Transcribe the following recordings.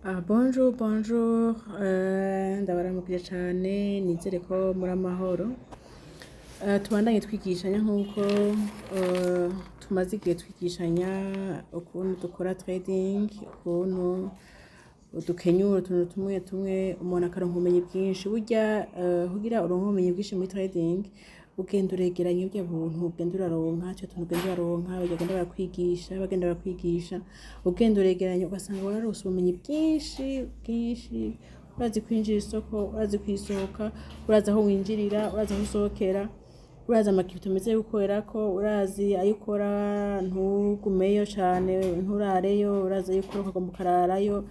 Bonjour, bonjour, ndabaramukije cane nizere ko muri amahoro. Tubandanye twigishanya nk'uko tumaze igihe twigishanya ukuntu dukora trading, ukuntu dukenyura utuntu tumwe tumwe umuntu akaronka ubumenyi bwinshi. Burya kugira uronke ubumenyi bwinshi muri trading ugenda uregeranya burya buntu ugenda uraronka ico tuntu ugenda uraronka bagenda barakwigisha ugenda uregeranya ugasanga wararose ubumenyi bwinshi urazi kwinjira isoko, urazi kwisohoka, urazi aho winjirira, urazi aho usohokera, urazi amakirito meze yo gukorerako, urazi ayo ukora ntugumeyo cane nturareyo, urazi ayo ukora ukagomba ukararayo.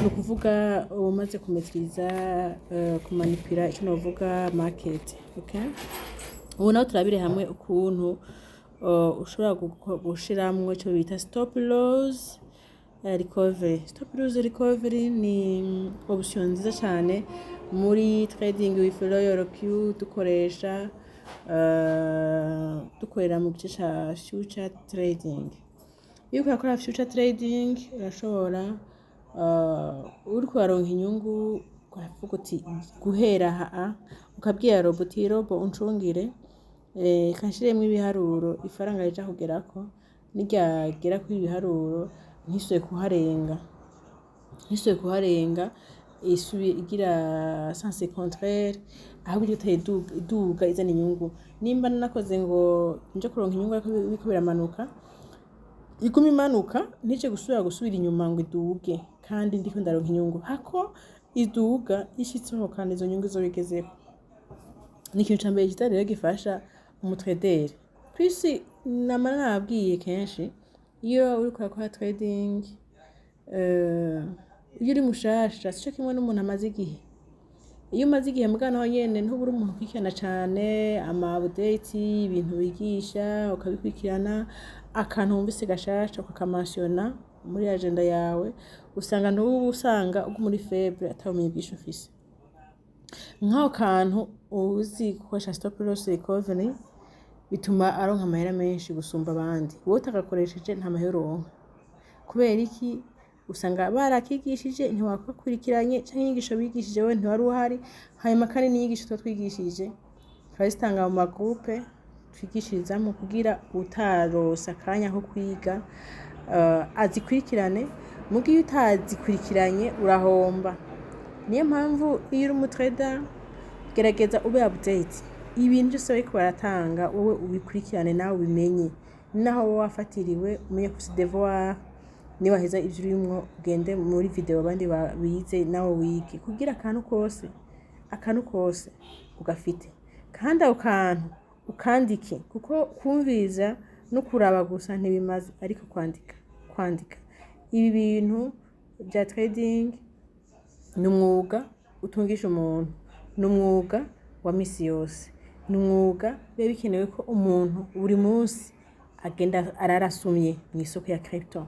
Ni ukuvuga uba umaze kumetiriza kumanipira ico novuga market, okay? Ubu naho turabire hamwe ukuntu ushobora gushiramwo ico bita stop loss recovery. Stop loss recovery ni option nziza cane muri trading with Royal Q dukoresha dukorera mu gice ca future trading. Iyo ukora future trading urashobora uriko uraronka inyungu ukavuga uti guhera aha ukabwira robo uncungire kanshiremwo ibiharuro ifaranga rija kugerako niryagera kuri ibiharuro ntisubire kuharenga isubire igira sens contraire ahubwo iriko iduga izana inyungu. Nimba nakoze ngo nje kuronka inyungu biriko biramanuka iguma imanuka ntije gusubira inyuma ngo iduge kandi ndiko ndaronka inyungu hako iduga ishitseho kandi izo nyungu zobigezeko. Ni ikintu ca mbere ciza rero gifasha umutraderi kwisi. Nama nababwiye kenshi iyo uriko urakora trading iyo uri mushasha sico kimwe n'umuntu amaze igihe. Iyo umaze igihe mbwa naho nyene ntubura umuntu ukurikirana cane ama update ibintu bigisha ukabikurikirana akantu wumvise gashasha ukakamansiona muri agenda yawe usanga usanga muri faible atabumenyi bwinshi ufise. Nk'aho kantu uzi gukoresha stop loss recovery bituma aronka amahera menshi gusumba abandi. Wowe utagakoresheje nta mahera uronka. Kubera iki? Usanga barakigishije ntiwakurikiranye canke inyigisho bigishije wewe ntiwari uhari, hanyuma kandi n'inyigisho twigishije twazitanga mu magroupe twigishirizamwo kugira utaronse akanya ko kwiga azikurikirane. Muga iyo utazikurikiranye urahomba. Niyo mpamvu iyo uri umutrader gerageza ube update ibintu byose bariko baratanga wowe ubikurikirane nawe ubimenye. Naho wowe wafatiriwe umenye ko ufise devoir niba heza ivyo urimwo ugende muri video abandi bize nawe wige kugira akantu kose ugafite kandi ako kantu ukandike kuko kumviza no kuraba gusa ntibimaze ariko kwandika ibi bintu bya trading ni umwuga utungisha umuntu, ni umwuga wa misi yose, ni umwuga biba bikenewe ko umuntu buri munsi agenda ararasumye mu isoko ya crypto.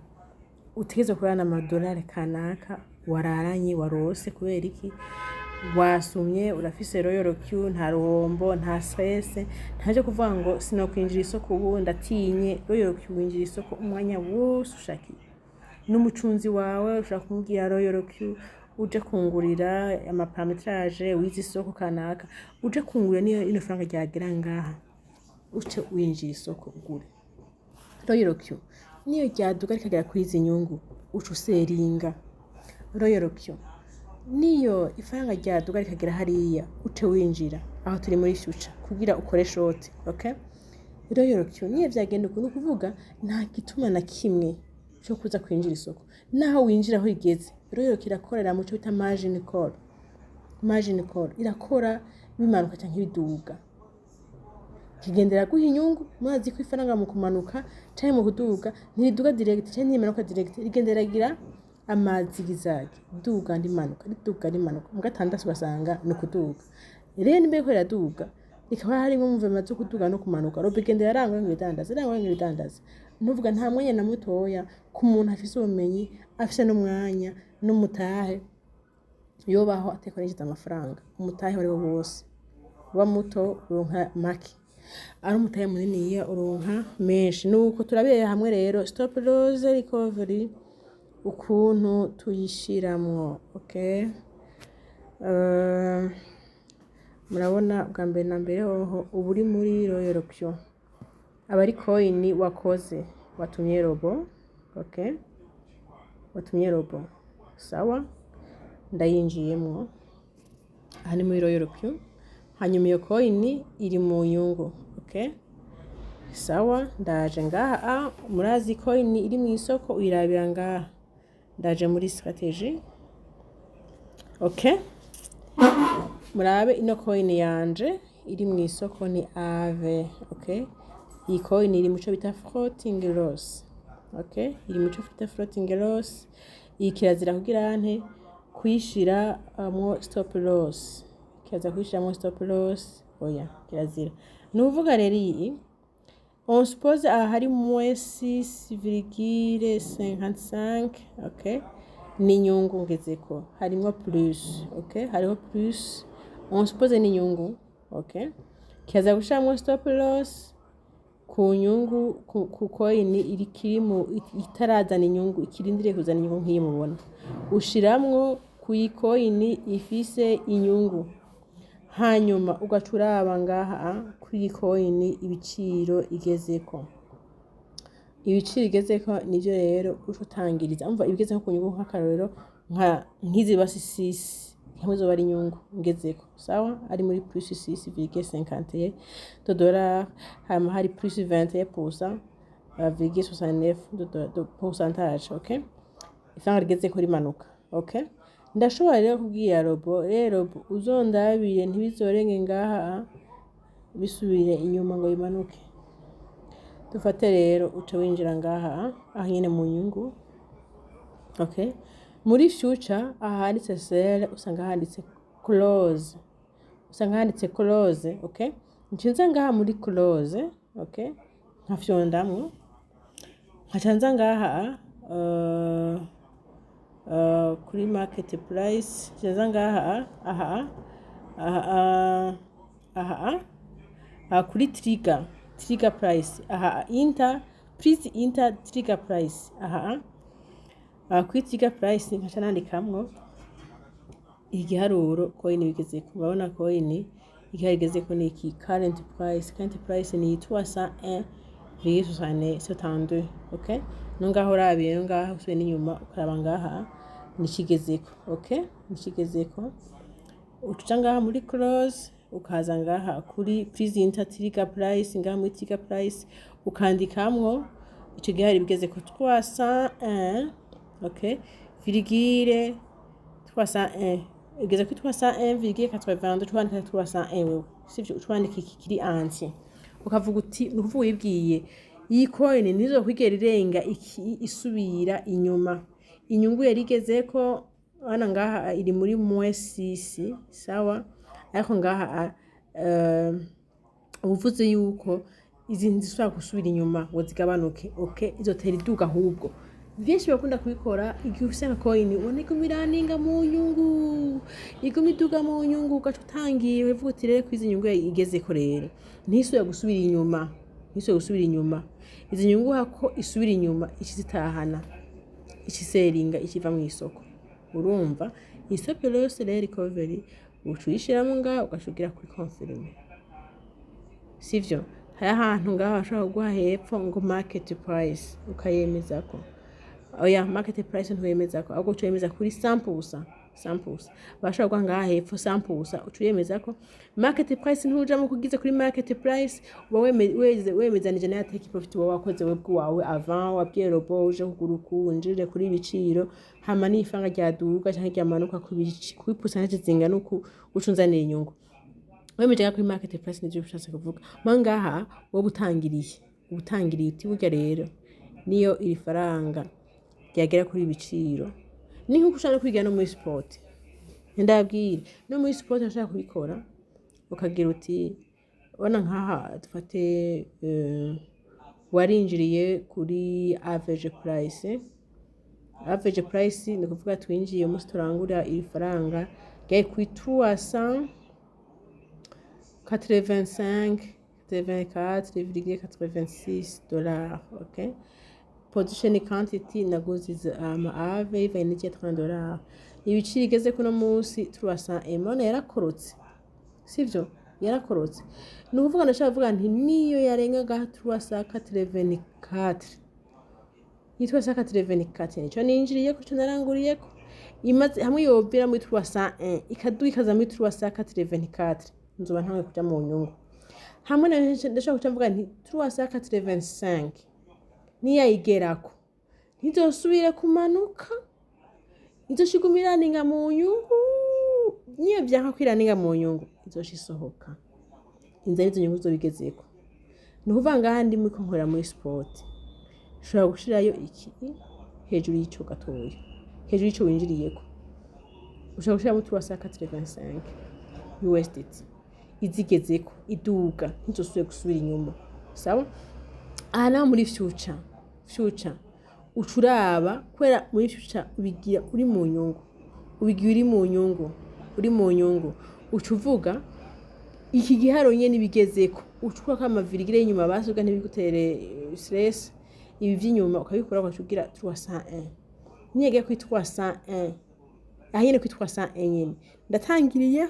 Utegerezwa kurana amadolari kanaka wararanye warose. Kubera iki? Wasumye urafise Royal Q, nta ruhombo nta stress, ntaje kuvuga ngo sinokwinjira isoko ubu ndatinye. Royal Q winjira isoko umwanya wose ushakiye. N'umucunzi wawe ushaka kumubwira Royal Q uje kungurira amaparametrage wize isoko kanaka uje kungurira niyo ino faranga ryagera ngaha uce winjira isoko ugure. Royal Q niyo ryaduga rikagera kuri izi nyungu uca useringa. Royal Q niyo ifaranga ryaduga rikagera hariya uce winjira aho turi muri future kugira ukore short, okay? Royal Q niyo vyagenda ukuntu kuvuga nta gituma na kimwe cyo kuza kwinjira isoko. Naho winjira aho igeze Royal Q irakorera mu cyo bita margin call irakora bimanuka canke biduga kigendera guha inyungu. Mwazi ko ifaranga mu kumanuka canke mu kuduga ntiriduga direct canke ntimanuka direct, rigendera gira amazigizagi duga ndimanuka mu gatandatu basanga no kuduga. Rero nimbe ko iraduga ikaba harimo movement zo kuduga no kumanuka robo igendera arangwa ngibidandaza nuvuga nta mwanya na mutoya ku muntu afise ubumenyi afise n'umwanya n'umutahe yobaho atekoresheje amafaranga. Umutahe wari wose wa muto uronka make, ari umutahe munini uronka menshi. Nuko turabere hamwe rero stop loss recovery ukuntu tuyishiramwo. Okay, murabona bwa mbere na mbere hoho uba uri muri Royal Option aba ari coin wakoze watumye robo. Okay, watumye robo sawa, ndayinjiyemwo. Aha ni muri Royal Option, hanyuma iyo coin iri mu nyungu. Okay, sawa, ndaje ngaha. Murazi coin iri mu isoko uyirabira ngaha. Ndaje muri strategy. Okay, murabe ino coin yanje iri mu isoko ni AVE. Okay, iyi coin iri muco bita floating loss. Okay, iri muco bita floating loss. Iyi kirazira kugira nte kuyishira mo stop loss. Kirazira kuyishira mo stop loss. Oya, kirazira. Nuvuga rero iyi on suppose hari moins 6,55. Okay, ni nyungu ngezeko harimo plus. Okay, hariho plus, on suppose ni nyungu. Okay, kirazira gushiramo stop loss ku nyungu ku coin iri kirimo itarazana inyungu, ikirindire kuzana inyungu nk'iyi mubona. Ushiramwo ku coin ifise inyungu, hanyuma ugacuraba ngaha kuri coin ibiciro igezeko. Ibiciro igezeko nivyo rero ucutangiriza. Umva ibigezeko ku nyungu nk'akarorero nk'izi basi 6 hamwe zo bari inyungu ngezeko. Sawa, ari muri plus 6,51 $, hama hari plus 21%, 69 de pourcentage. Okay, ifanga rigezeko rimanuka. Okay, ndashobora rero kubwira robo, robo uzondabire ntibizorenge ngaha bisubire inyuma ngo bimanuke. Dufate rero uca winjira ngaha aho nyene mu nyungu. Okay, muri future aha handitse sell usanga handitse close. Okay, nshinza ngaha muri close. Okay, nkafyondamwo nkacanza ngaha kuri market price. Nshinza ngaha kuri trigger price. Please enter trigger price. Kuri trigger price nkaca nandikamwo igiharuro coin bigezeko. Urabona coin igezeko ni iki current price ni 301,72. Okay, nongaho urabiye nongaho usubire n'inyuma ukaraba ngaha nikigezeko. Okay, nikigezeko uca ngaha muri close ukaza ngaha kuri please enter trigger price. Ngaha muri trigger price ukandikamwo ico gihari bigezeko 301. Okay, virgule 301 igeze kuri 301,82. Twandika 301 wewe sivyo, twandika iki kiri anti. Ukavuga uti nuvuga wibwiye iyi coin nizo kwigera irenga iki isubira inyuma. Inyungu yari igezeko hana ngaha iri muri moins 6. Sawa, ariko ngaha uvuze yuko izi nzisubira gusubira inyuma ngo zigabanuke. Okay, izotera iduga ahubwo. Vyinshi bakunda kubikora igihe ufise nka coin ubona iguma iraninga mu nyungu, iguma iduga mu nyungu, ugaca utangiye uvuga uti rero kwizi nyungu igezeko rero ntisubira gusubira inyuma. Izi nyungu hako isubira inyuma ikizitahana ikiseringa ikiva mu isoko. Urumva stop loss recovery ucuyishiramo ngaha ugashugira kuri confirm. Sivyo, hari ahantu ngaha bashobora kuguha hepfo ngo market price ukayemezako. Oya, market price ntuyemezako, ahubwo ucuyemeza kuri 100%. Bashobora kuguha ngaha hepfo 100%, ucuyemezako. Market price ntuja mu kugize kuri market price, uba wemezanije na take profit wawe wakoze webwe wawe avant wabwiye robo uje kugura ukunjire kuri ibiciro, hama n'ifanga ryaduga canke ryamanuka kuri percentage zingana uku ucunzanira inyungu. Wemeje kuri market price nivyo bishatse kuvuga. Mangaha wowe utangiriye uti burya rero niyo iri faranga ryagera kuri ibiciro. Ni nko ushaka kwiga no muri sport. Ndabwira no muri sport ashaka kubikora ukagira uti bona nkaha dufate warinjiriye kuri average price ni kuvuga twinjiye mu turangura iri faranga ryaye kuri 385,84,86 $. Okay, position quantity naguze ave iva n'iki $30 ibiciro igeze kuno munsi 300 none yarakorotse sivyo yarakorotse ni ukuvuga ndashaka kuvuga nti niyo yarengaga 384 yitwa 384 nico ninjiriye ko cyo naranguriye ko imaze hamwe yobera muri 301 ikaza muri 384 nzoba ntawe kuja mu nyungu hamwe ndashaka kuvuga nti 385 niyayigerako ntizosubire kumanuka izoshigumiranira mu nyungu niyo byanka kwiraninga mu nyungu izoshisohoka inzara izo nyungu zobigezeko ni ukuvuga ngaha ndi muri konkorera muri sport ushobora gushirayo iki hejuru y'ico gatoya hejuru y'ico winjiriyeko ushobora gushira muri 385 USDT izigezeko iduga ntizosubire gusubira inyuma sawa aha muri future ucuraba kwera muri future ubigira uri mu nyungu uri mu nyungu ucuvuga iki giharo nyene bigezeko ucukura kama virigire inyuma basuga ntibigutere stress ibi by'inyuma ukabikora ukacugira 301 nyege ku 301 ahine ku 301 nyene ndatangiriye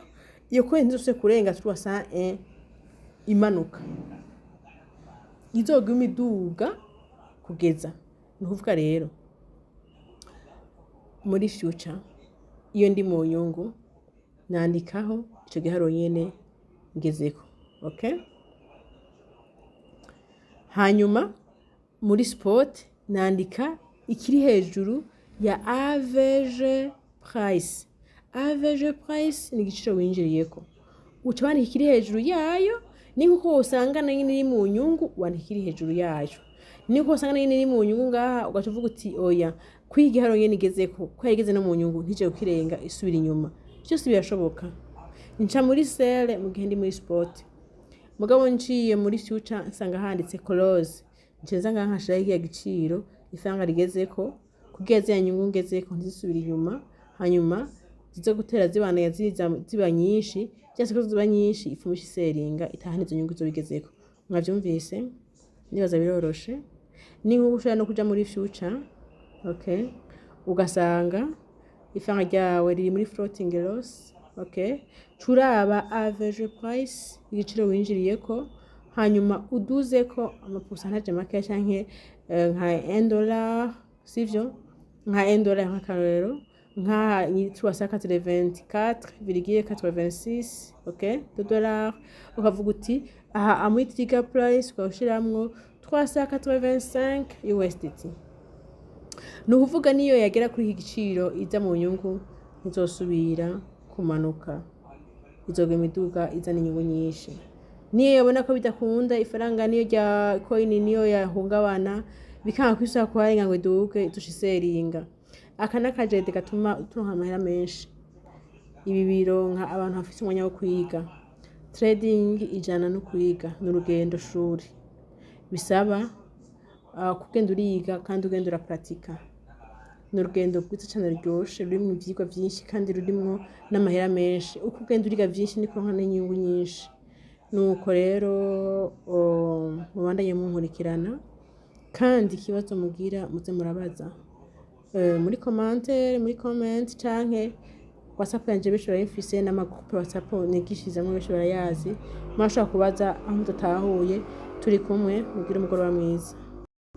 iyo kwenze use kurenga 301 imanuka izoguma iduga kugeza nuvuga rero muri future iyo ndi mu nyungu nandikaho ico giharo nyene ngezeko okay hanyuma muri sport nandika ikiri hejuru ya average price ni igiciro winjiriyeko ucabana ikiri hejuru yayo ni nkuko usanga na nyine iri mu nyungu wandika ikiri hejuru yayo ni nkuko usanga na nyine iri mu nyungu ngaha ugacuvuga uti oya kwigiharo nyene igezeko ko yageze no mu nyungu ntije ukirenga isubira inyuma cyose birashoboka nca muri sale mu gihe ndi muri sport mugabo nciye muri future nsanga handitse close ncenza ngaha nkashiraho igihe giciro ifanga rigezeko kugeza ya nyungu ngezeko ntizisubira inyuma hanyuma zizo gutera zibana ziba nyinshi cyase ko ziba nyinshi ifumisha iseringa itahana izo nyungu zo bigezeko mwavyumvise nibaza biroroshe ni nko gushaka no kuja muri future okay ugasanga ifanga ryawe riri muri floating loss okay curaba average price igiciro winjiriyeko hanyuma uduzeko amapercentage make canke nka $1 sivyo nka $1 nk'akarero nka 324,86 okay $, ukavuga uti aha amuri trigger price ukawushiramwo 385 USDT nukuvuga niyo yagera kuri iki giciro iza mu nyungu ntizosubira kumanuka izogema iduga izana inyungu nyinshi niyo yabona ko bidakunda ifaranga niyo rya coin niyo yahungabana bikanga kwisuka kuharenga ngo iduge tushiseringa aka nakajede gatuma turonka amahera menshi ibi bironka abantu bafite umwanya wo kwiga trading ijana no kwiga n'urugendo shuri bisaba kugenda uriga kandi ugenda urapratika n'urugendo rwiza cyane ryoshe rurimo ivyigwa byinshi kandi rurimo n'amahera menshi uko ugenda uriga byinshi niko nkana inyungu nyinshi nuko rero mubandanye munkurikirana kandi ikibazo mugira muze murabaza muri commentaire muri comment canke WhatsApp yanje besho barayifise n'amagroupe WhatsApp nigishizamwe besho barayazi mwashaka kubaza aho mutatahuye turi kumwe mugira umugoroba mwiza